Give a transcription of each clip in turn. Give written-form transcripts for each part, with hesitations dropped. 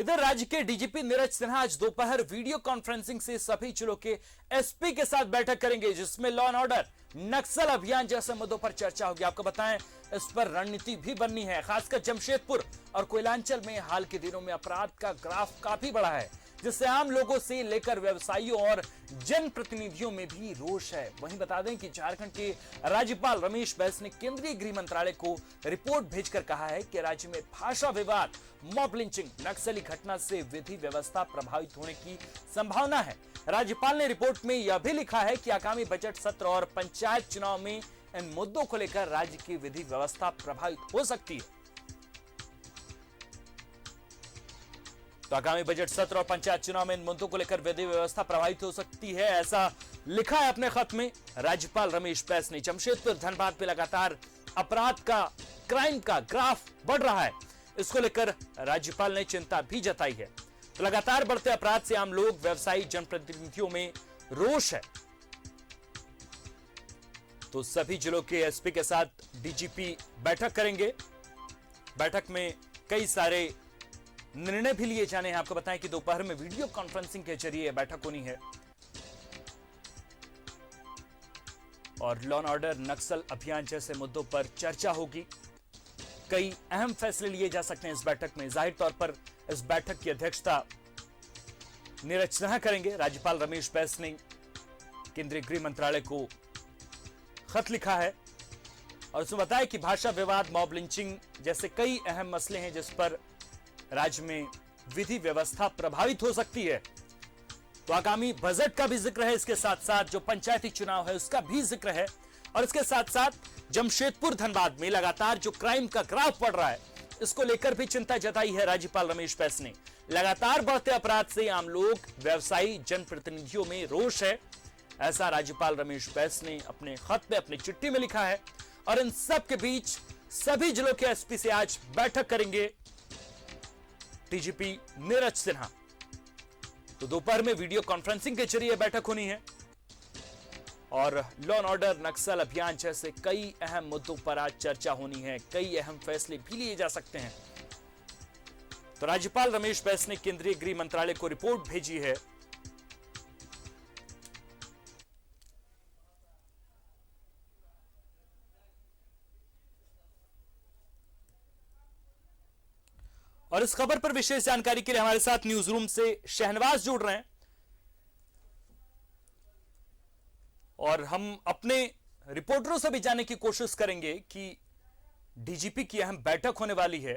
इधर राज्य के डीजीपी नीरज सिन्हा आज दोपहर वीडियो कॉन्फ्रेंसिंग से सभी जिलों के एसपी के साथ बैठक करेंगे, जिसमें लॉ एंड ऑर्डर, नक्सल अभियान जैसे मुद्दों पर चर्चा होगी। आपको बताएं, इस पर रणनीति भी बननी है। खासकर जमशेदपुर और कोयलांचल में हाल के दिनों में अपराध का ग्राफ काफी बढ़ा है, जिससे आम लोगों से लेकर व्यवसायियों और जनप्रतिनिधियों में भी रोष है। वहीं बता दें कि झारखंड के राज्यपाल रमेश बैस ने केंद्रीय गृह मंत्रालय को रिपोर्ट भेजकर कहा है कि राज्य में भाषा विवाद, मॉब लिंचिंग, नक्सली घटना से विधि व्यवस्था प्रभावित होने की संभावना है। राज्यपाल ने रिपोर्ट में यह भी लिखा है कि आगामी बजट सत्र और पंचायत चुनाव में इन मुद्दों को लेकर राज्य की विधि व्यवस्था प्रभावित हो सकती है। तो आगामी बजट सत्र और पंचायत चुनाव में इन मुद्दों को लेकर विधि व्यवस्था प्रभावित हो सकती है, ऐसा लिखा है अपने खत में राज्यपाल रमेश बैस ने। जमशेदपुर, धनबाद में लगातार अपराध का, क्राइम का ग्राफ बढ़ रहा है, इसको लेकर राज्यपाल ने चिंता भी जताई है। तो लगातार बढ़ते अपराध से आम लोग, व्यवसायी, जनप्रतिनिधियों में रोष है। तो सभी जिलों के एसपी के साथ डीजीपी बैठक करेंगे। बैठक में कई सारे निर्णय भी लिए जाने हैं। आपको बताएं कि दोपहर में वीडियो कॉन्फ्रेंसिंग के जरिए बैठक होनी है और लॉ एंड ऑर्डर, नक्सल अभियान जैसे मुद्दों पर चर्चा होगी। कई अहम फैसले लिए जा सकते हैं इस बैठक में। जाहिर तौर पर इस बैठक की अध्यक्षता नीरज सिन्हा करेंगे। राज्यपाल रमेश बैस ने केंद्रीय गृह मंत्रालय को खत लिखा है और उसमें बताया कि भाषा विवाद, मॉब लिंचिंग जैसे कई अहम मसले हैं जिस पर राज्य में विधि व्यवस्था प्रभावित हो सकती है। तो आगामी बजट का भी जिक्र है, इसके साथ साथ जो पंचायती चुनाव है उसका भी जिक्र है और इसके साथ साथ जमशेदपुर, धनबाद में लगातार जो क्राइम का ग्राफ बढ़ रहा है, इसको लेकर भी चिंता जताई है राज्यपाल रमेश बैस ने। लगातार बढ़ते अपराध से आम लोग, व्यवसायी, जनप्रतिनिधियों में रोष है, ऐसा राज्यपाल रमेश बैस ने अपने खत में, अपनी चिट्ठी में लिखा है। और इन सब के बीच सभी जिलों के एसपी से आज बैठक करेंगे डीजीपी नीरज सिन्हा। तो दोपहर में वीडियो कॉन्फ्रेंसिंग के जरिए बैठक होनी है और लॉ एंड ऑर्डर, नक्सल अभियान जैसे कई अहम मुद्दों पर आज चर्चा होनी है। कई अहम फैसले भी लिए जा सकते हैं। तो राज्यपाल रमेश बैस ने केंद्रीय गृह मंत्रालय को रिपोर्ट भेजी है। और इस खबर पर विशेष जानकारी के लिए हमारे साथ न्यूज रूम से शहनवाज जुड़ रहे हैं और हम अपने रिपोर्टरों से भी जानने की कोशिश करेंगे कि डीजीपी की अहम बैठक होने वाली है,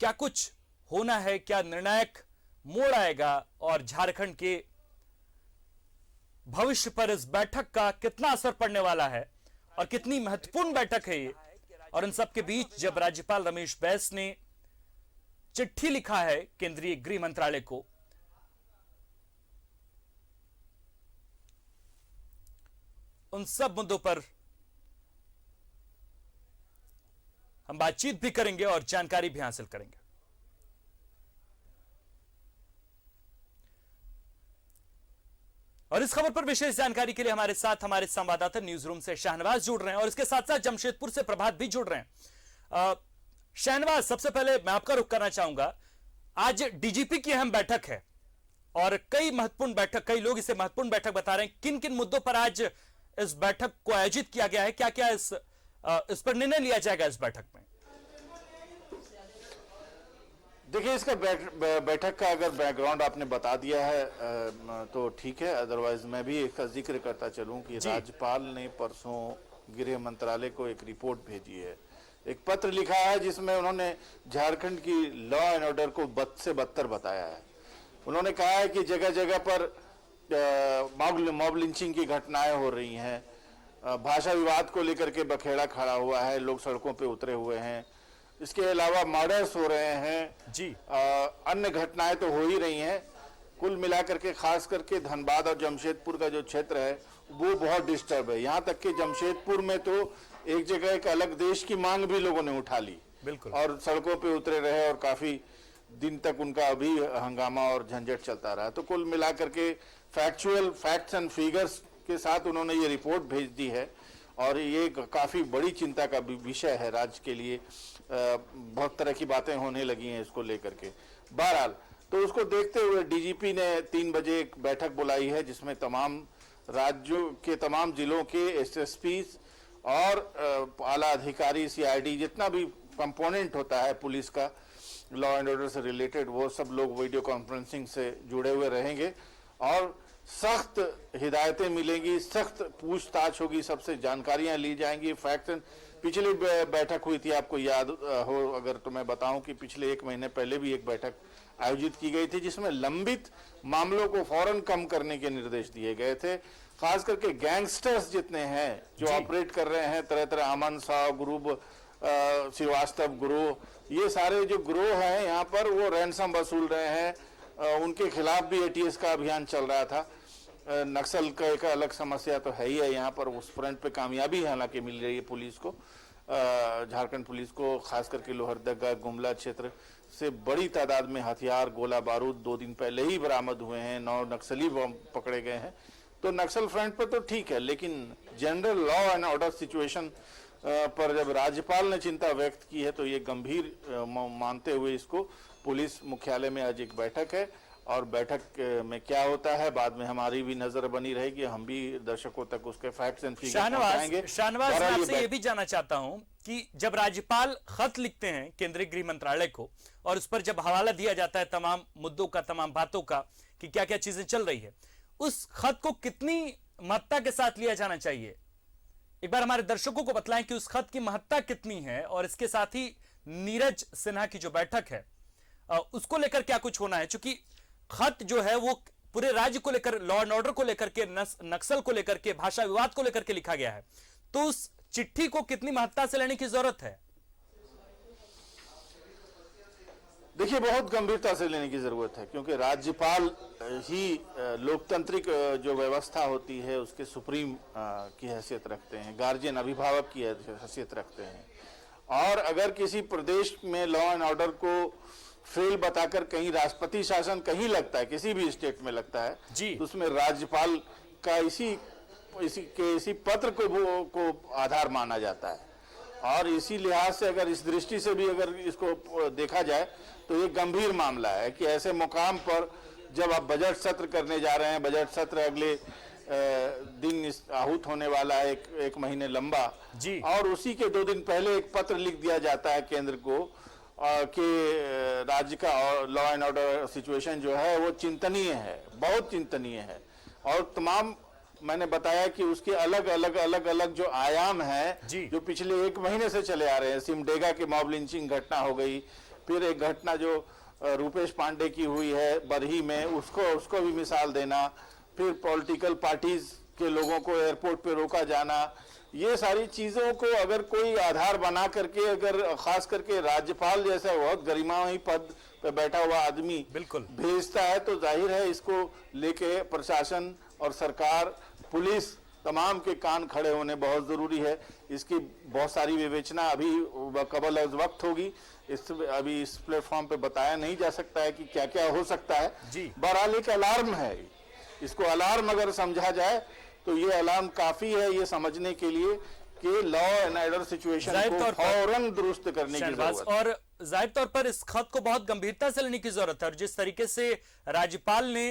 क्या कुछ होना है, क्या निर्णायक मोड़ आएगा और झारखंड के भविष्य पर इस बैठक का कितना असर पड़ने वाला है और कितनी महत्वपूर्ण बैठक है ये। और इन सब के बीच जब राज्यपाल रमेश बैस ने चिट्ठी लिखा है केंद्रीय गृह मंत्रालय को, उन सब मुद्दों पर हम बातचीत भी करेंगे और जानकारी भी हासिल करेंगे। और इस खबर पर विशेष जानकारी के लिए हमारे साथ हमारे संवाददाता न्यूज रूम से शहनवाज जुड़ रहे हैं और इसके साथ साथ जमशेदपुर से प्रभात भी जुड़ रहे हैं। शहनवाज, सबसे पहले मैं आपका रुख करना चाहूंगा, आज डीजीपी की अहम बैठक है और कई लोग इसे महत्वपूर्ण बैठक बता रहे हैं। किन किन मुद्दों पर आज इस बैठक को आयोजित किया गया है, क्या क्या इस पर निर्णय लिया जाएगा इस बैठक में? देखिए, इसका बैठक का अगर बैकग्राउंड आपने बता दिया है तो ठीक है, अदरवाइज मैं भी इसका जिक्र करता चलूं कि राज्यपाल ने परसों गृह मंत्रालय को एक रिपोर्ट भेजी है, एक पत्र लिखा है जिसमें उन्होंने झारखंड की लॉ एंड ऑर्डर को बद से बदतर बताया है। उन्होंने कहा है कि जगह जगह पर मॉब लिंचिंग की घटनाएं हो रही हैं, भाषा विवाद को लेकर के बखेड़ा खड़ा हुआ है, लोग सड़कों पे उतरे हुए हैं, इसके अलावा मर्डर्स हो रहे हैं जी, अन्य घटनाएं तो हो ही रही हैं। कुल मिलाकर के खास करके धनबाद और जमशेदपुर का जो क्षेत्र है वो बहुत डिस्टर्ब है। यहाँ तक कि जमशेदपुर में तो एक जगह एक अलग देश की मांग भी लोगों ने उठा ली, बिल्कुल, और सड़कों पे उतरे रहे और काफी दिन तक उनका अभी हंगामा और झंझट चलता रहा। तो कुल मिलाकर के फैक्ट्स एंड फिगर्स के साथ उन्होंने ये रिपोर्ट भेज दी है और ये काफी बड़ी चिंता का विषय है राज्य के लिए। बहुत तरह की बातें होने लगी हैं इसको लेकर के। बहरहाल तो उसको देखते हुए डीजीपी ने 3 बजे एक बैठक बुलाई है, जिसमें तमाम राज्यों के तमाम जिलों के एसएसपी और आला अधिकारी, सीआईडी, जितना भी कंपोनेंट होता है पुलिस का लॉ एंड ऑर्डर से रिलेटेड, वो सब लोग वीडियो कॉन्फ्रेंसिंग से जुड़े हुए रहेंगे और सख्त हिदायतें मिलेंगी, सख्त पूछताछ होगी, सबसे जानकारियां ली जाएंगी, फैक्ट। पिछली बैठक हुई थी, आपको याद हो अगर तो मैं बताऊं कि पिछले 1 महीने पहले भी एक बैठक आयोजित की गई थी, जिसमें लंबित मामलों को फौरन कम करने के निर्देश दिए गए थे। खास करके गैंगस्टर्स जितने हैं जो ऑपरेट कर रहे हैं, तरह तरह अमन साव ग्रुप, श्रीवास्तव ग्रोह, ये सारे जो ग्रोह हैं यहाँ पर वो रैंसम वसूल रहे हैं, उनके खिलाफ भी एटीएस का अभियान चल रहा था। नक्सल का एक अलग समस्या तो है ही है यहाँ पर, उस फ्रंट पे कामयाबी हालांकि मिल रही है पुलिस को, झारखंड पुलिस को, खास करके लोहरदगा गुमला क्षेत्र से बड़ी तादाद में हथियार, गोला बारूद 2 दिन पहले ही बरामद हुए हैं, 9 नक्सली पकड़े गए हैं। तो नक्सल फ्रंट पर तो ठीक है, लेकिन general law and order situation पर जब राज्यपाल ने चिंता व्यक्त की है तो ये गंभीर मानते हुए इसको पुलिस मुख्यालय में आज एक बैठक है, और बैठक में क्या होता है बाद में हमारी भी नजर बनी रहेगी, हम भी दर्शकों तक उसके फैक्ट्स एंड फिगर्स पहुंचाएंगे। शाहनवाज, मैं आपसे ये भी जानना चाहता हूं कि जब राज्यपाल खत लिखते हैं केंद्रीय गृह मंत्रालय को और उस पर जब हवाला दिया जाता है तमाम मुद्दों का, तमाम बातों का कि क्या क्या चीजें चल रही है, उस खत को कितनी महत्ता के साथ लिया जाना चाहिए? एक बार हमारे दर्शकों को बतलाएं कि उस खत की महत्ता कितनी है, और इसके साथ ही नीरज सिन्हा की जो बैठक है उसको लेकर क्या कुछ होना है, क्योंकि खत जो है वो पूरे राज्य को लेकर, लॉ एंड ऑर्डर को लेकर के, नक्सल को लेकर के, भाषा विवाद को लेकर के लिखा गया है, तो उस चिट्ठी को कितनी महत्ता से लेने की जरूरत है? देखिए, बहुत गंभीरता से लेने की जरूरत है, क्योंकि राज्यपाल ही लोकतांत्रिक जो व्यवस्था होती है उसके सुप्रीम की हैसियत रखते हैं, गार्जियन, अभिभावक की हैसियत रखते हैं। और अगर किसी प्रदेश में लॉ एंड ऑर्डर को फेल बताकर कहीं राष्ट्रपति शासन कहीं लगता है, किसी भी स्टेट में लगता है, तो उसमें राज्यपाल का इसी पत्र को आधार माना जाता है। और इसी लिहाज से अगर इस दृष्टि से भी अगर इसको देखा जाए तो ये गंभीर मामला है कि ऐसे मुकाम पर जब आप बजट सत्र करने जा रहे हैं, बजट सत्र अगले दिन आहूत होने वाला है, एक महीने लंबा, और उसी के 2 दिन पहले एक पत्र लिख दिया जाता है केंद्र को कि राज्य का लॉ एंड ऑर्डर सिचुएशन जो है वो चिंतनीय है, बहुत चिंतनीय है। और तमाम मैंने बताया कि उसके अलग अलग जो आयाम हैं जो पिछले 1 महीने से चले आ रहे हैं। सिमडेगा के मॉब लिंचिंग घटना हो गई, फिर एक घटना जो रूपेश पांडे की हुई है बरही में, उसको भी मिसाल देना, फिर पॉलिटिकल पार्टीज के लोगों को एयरपोर्ट पे रोका जाना, ये सारी चीजों को अगर कोई आधार बना करके, अगर खास करके राज्यपाल जैसा बहुत गरिमामयी पद पे बैठा हुआ आदमी बिल्कुल भेजता है, तो जाहिर है इसको लेके प्रशासन और सरकार, पुलिस, तमाम के कान खड़े होने बहुत जरूरी है। इसकी बहुत सारी विवेचना अभी कबल अज़ वक्त होगी, अभी इस प्लेटफॉर्म पे बताया नहीं जा सकता है कि क्या क्या हो सकता है। बहरहाल एक अलार्म है, इसको अलार्म अगर समझा जाए तो ये अलार्म काफी है ये समझने के लिए कि लॉ एंड ऑर्डर सिचुएशन को फौरन दुरुस्त करने की जरूरत है। और जाहिर तौर पर इस खत को बहुत गंभीरता से लेने की जरूरत है, और जिस तरीके से राज्यपाल ने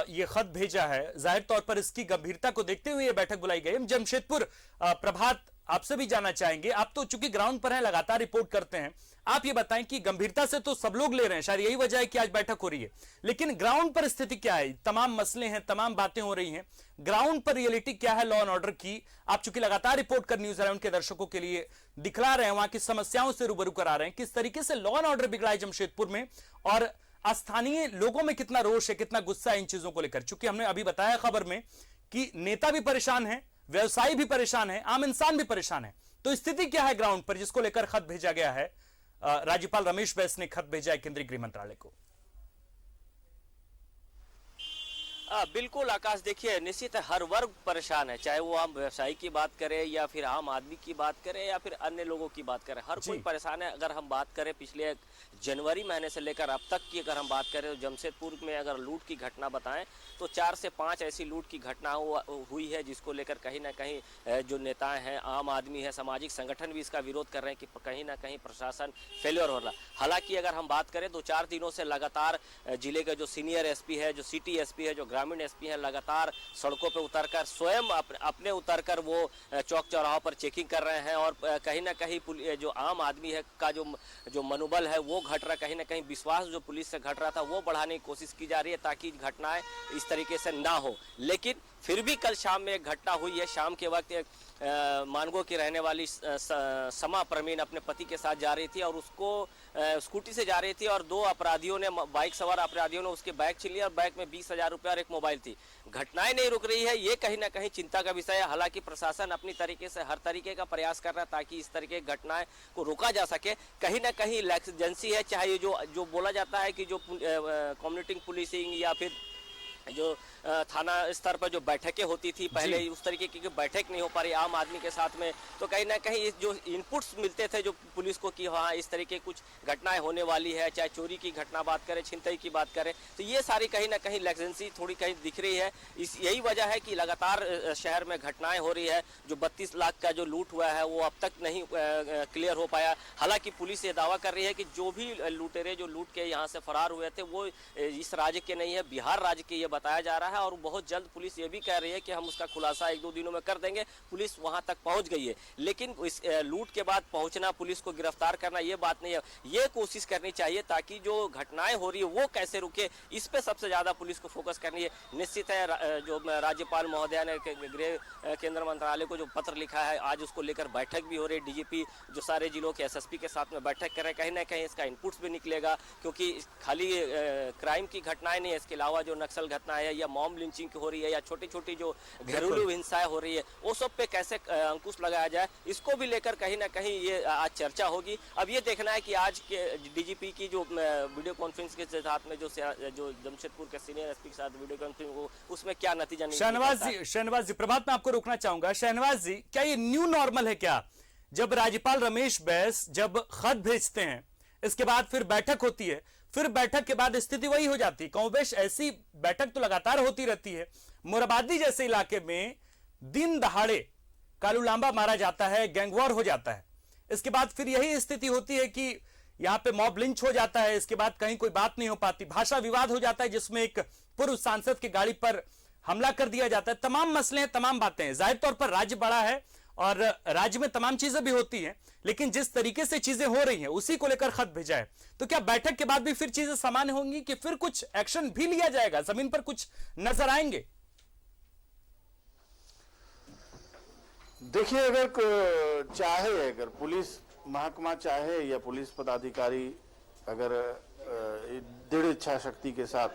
ये खत भेजा है, जाहिर तौर पर इसकी गंभीरता को देखते हुए ये बैठक बुलाई गई। हम जमशेदपुर प्रभात आपसे भी जानना चाहेंगे, आप तो चूंकि ग्राउंड पर हैं, लगातार रिपोर्ट करते हैं, आप ये बताएं कि गंभीरता से तो सब लोग ले रहे हैं, शायद यही वजह है कि आज बैठक हो रही है, लेकिन ग्राउंड पर स्थिति क्या है? तमाम मसले हैं, तमाम बातें हो रही हैं, ग्राउंड पर रियलिटी क्या है लॉ एंड ऑर्डर की? आप चूंकि लगातार रिपोर्ट कर न्यूज अराउंड के दर्शकों के लिए दिखला रहे हैं, वहां की समस्याओं से रूबरू करा रहे हैं, किस तरीके से लॉ एंड ऑर्डर बिगड़ा है जमशेदपुर में, और स्थानीय लोगों में कितना रोष है, कितना गुस्सा है इन चीजों को लेकर? चूंकि हमने अभी बताया खबर में कि नेता भी परेशान है, व्यवसायी भी परेशान है, आम इंसान भी परेशान है, तो स्थिति क्या है ग्राउंड पर जिसको लेकर खत भेजा गया है? राज्यपाल रमेश बैस ने खत भेजा है केंद्रीय गृह मंत्रालय को। बिल्कुल आकाश, देखिए निश्चित है हर वर्ग परेशान है, चाहे वो हम व्यवसायी की बात करें या फिर आम आदमी की बात करें या फिर अन्य लोगों की बात करें, हर कोई परेशान है। अगर हम बात करें पिछले जनवरी महीने से लेकर अब तक की अगर हम बात करें तो जमशेदपुर में अगर लूट की घटना बताएं तो 4 से 5 ऐसी लूट की घटना हुई है, जिसको लेकर कहीं ना कहीं जो नेताएं हैं, आम आदमी है, सामाजिक संगठन भी इसका विरोध कर रहे हैं कि कहीं ना कहीं प्रशासन फेलियर हो रहा। हालांकि अगर हम बात करें तो 4 दिनों से लगातार जिले का जो सीनियर एसपी है, जो सिटी एसपी है, जो ग्रामीण एसपी है, लगातार सड़कों पे उतरकर स्वयं अपने उतरकर वो चौक चौराहों पर चेकिंग कर रहे हैं और कहीं ना कहीं जो आम आदमी है का जो मनोबल है वो घट रहा, कहीं ना कहीं विश्वास जो पुलिस से घट रहा था वो बढ़ाने की कोशिश की जा रही है ताकि घटनाएं इस तरीके से ना हो। लेकिन फिर भी कल शाम में एक घटना हुई है। शाम के वक्त एक मानगो की रहने वाली समा प्रवीण अपने पति के साथ जा रही थी और उसको स्कूटी से जा रही थी और 2 अपराधियों ने, बाइक सवार अपराधियों ने उसके बैग छीन लिया और बैग में 20,000 रुपये और एक मोबाइल थी। घटनाएं नहीं रुक रही है, ये कहीं ना कहीं चिंता का विषय है। हालांकि प्रशासन अपनी तरीके से हर तरीके का प्रयास कर रहा है ताकि इस तरीके की घटनाएं को रोका जा सके। कहीं ना कहीं एजेंसी है, चाहे ये जो बोला जाता है कि जो कम्युनिटी पुलिसिंग या फिर जो थाना स्तर पर जो बैठकें होती थी पहले, उस तरीके की बैठक नहीं हो पा रही आम आदमी के साथ में, तो कहीं ना कहीं जो इनपुट्स मिलते थे जो पुलिस को कि हाँ इस तरीके कुछ घटनाएं होने वाली है, चाहे चोरी की घटना बात करें, छिनतई की बात करें, तो ये सारी कहीं ना कहीं लेक्जेंसी थोड़ी कहीं दिख रही है। यही वजह है कि लगातार शहर में घटनाएं हो रही है। जो 32 लाख का जो लूट हुआ है वो अब तक नहीं क्लियर हो पाया। हालांकि पुलिस ये दावा कर रही है कि जो भी लुटेरे जो लूट के यहाँ से फरार हुए थे वो इस राज्य के नहीं है, बिहार राज्य के ये बताया जा रहा है और बहुत जल्द पुलिस ये भी कह रही है कि हम उसका खुलासा 1-2 दिनों में कर देंगे। पुलिस वहां तक पहुंच गई है, लेकिन इस लूट के बाद पहुंचना, पुलिस को गिरफ्तार करना ये बात नहीं है। ये कोशिश करनी चाहिए ताकि जो घटनाएं हो रही है वो कैसे रुके, इस पे सबसे ज्यादा पुलिस को फोकस करनी है। निश्चित है जो राज्यपाल महोदया ने गृह केंद्र मंत्रालय को जो पत्र लिखा है, आज उसको लेकर बैठक भी हो रही है। डीजीपी जो सारे जिलों के एसएसपी के साथ में बैठक कर रहे हैं, कहीं ना कहीं इसका इनपुट्स भी निकलेगा, क्योंकि खाली क्राइम की घटनाएं नहीं है, इसके अलावा जो नक्सल घटना है या मॉब लिंचिंग हो रही है या छोटी छोटी जो घरेलू हिंसाएं हो रही है, वो सब पे कैसे अंकुश लगाया जाए, इसको भी लेकर कहीं ना कहीं ये आज चर्चा होगी। अब ये देखना है कि आज के डीजीपी की जो वीडियो कॉन्फ्रेंस के साथ में जो जमशेदपुर के सीनियर एसपी के साथ वीडियो कॉन्फ्रेंस, उसमें क्या नतीजा निकलता है। शहनवाज जी, प्रभात में आपको रोकना चाहूंगा। शहनवाज जी, क्या ये न्यू नॉर्मल है क्या? जब राज्यपाल रमेश बैस जब खत भेजते हैं, इसके बाद फिर बैठक होती है, फिर बैठक के बाद स्थिति वही हो जाती है। कमोबेश ऐसी बैठक तो लगातार होती रहती है। मोराबादी जैसे इलाके में दिन दहाड़े कालूलांबा मारा जाता है, गैंगवॉर हो जाता है। इसके बाद फिर यही स्थिति होती है कि यहां पे मॉब लिंच हो जाता है। इसके बाद कहीं कोई बात नहीं हो पाती, भाषा विवाद हो जाता है जिसमें एक पूर्व सांसद की गाड़ी पर हमला कर दिया जाता है। तमाम मसले हैं, तमाम बातें हैं। जाहिर तौर पर राज्य बड़ा है और राज्य में तमाम चीजें भी होती हैं, लेकिन जिस तरीके से चीजें हो रही हैं उसी को लेकर खत भेजा है। तो क्या बैठक के बाद भी फिर चीजें सामान्य होंगी कि फिर कुछ एक्शन भी लिया जाएगा, जमीन पर कुछ नजर आएंगे? देखिए, अगर पुलिस महकमा चाहे या पुलिस पदाधिकारी अगर दृढ़ इच्छा शक्ति के साथ,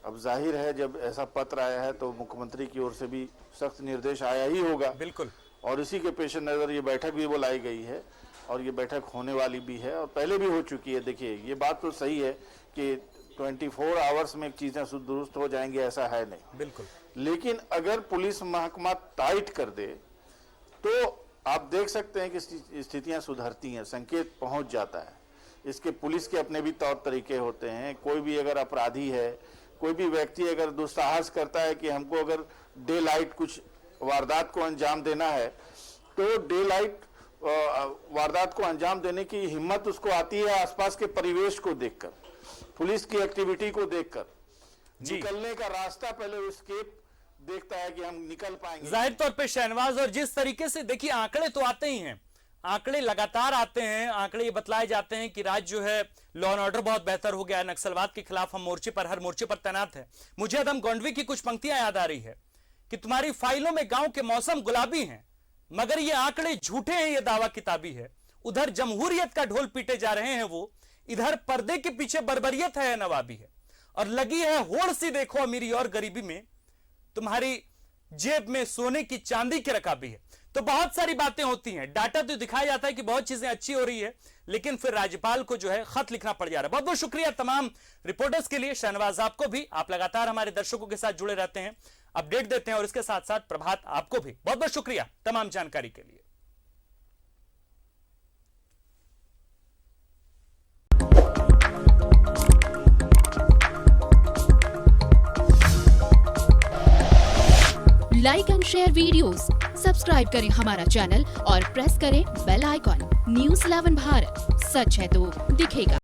अब जाहिर है जब ऐसा पत्र आया है तो मुख्यमंत्री की ओर से भी सख्त निर्देश आया ही होगा। बिल्कुल। और इसी के पेश नजर ये बैठक भी बुलाई गई है और ये बैठक होने वाली भी है और पहले भी हो चुकी है। देखिए, ये बात तो सही है कि 24 आवर्स में चीजें दुरुस्त हो जाएंगी, ऐसा है नहीं। बिल्कुल। लेकिन अगर पुलिस महकमा टाइट कर दे तो आप देख सकते हैं कि स्थितियां सुधरती हैं, संकेत पहुंच जाता है। इसके पुलिस के अपने भी तौर तरीके होते हैं। कोई भी अगर अपराधी है, कोई भी व्यक्ति अगर दुस्साहस करता है कि हमको अगर डे लाइट कुछ वारदात को अंजाम देना है, तो डे लाइट वारदात को अंजाम देने की हिम्मत उसको आती है आसपास के परिवेश को देखकर, पुलिस की एक्टिविटी को देखकर। निकलने का रास्ता पहले एस्केप देखता है कि हम निकल पाएंगे। जाहिर तौर पे शहनवाज, और जिस तरीके से देखिए आंकड़े तो आते ही हैं, आंकड़े लगातार आते हैं। आंकड़े ये बतलाए जाते हैं कि राज्य जो है लॉ एंड ऑर्डर बहुत बेहतर हो गया है, नक्सलवाद के खिलाफ हम मोर्चे पर, हर मोर्चे पर तैनात है। मुझे अदम गोंडवी की कुछ पंक्तियां याद आ रही है कि तुम्हारी फाइलों में गांव के मौसम गुलाबी हैं, मगर ये आंकड़े झूठे हैं, ये दावा किताबी है। उधर जमहूरियत का ढोल पीटे जा रहे हैं वो, इधर पर्दे के पीछे बर्बरियत है, नवाबी है। और लगी है होड़ सी देखो अमीरी और गरीबी में, तुम्हारी जेब में सोने की चांदी की रकाबी है। तो बहुत सारी बातें होती हैं, डाटा तो दिखाया जाता है कि बहुत चीजें अच्छी हो रही है, लेकिन फिर राज्यपाल को जो है खत लिखना पड़ जा रहा है। बहुत बहुत शुक्रिया तमाम रिपोर्टर्स के लिए। शहनवाज आपको भी, आप लगातार हमारे दर्शकों के साथ जुड़े रहते हैं, अपडेट देते हैं, और इसके साथ साथ प्रभात आपको भी बहुत बहुत शुक्रिया तमाम जानकारी के लिए। Like and share videos, subscribe करें हमारा चैनल और प्रेस करें बेल आइकॉन। न्यूज़ 11 भारत, सच है तो दिखेगा।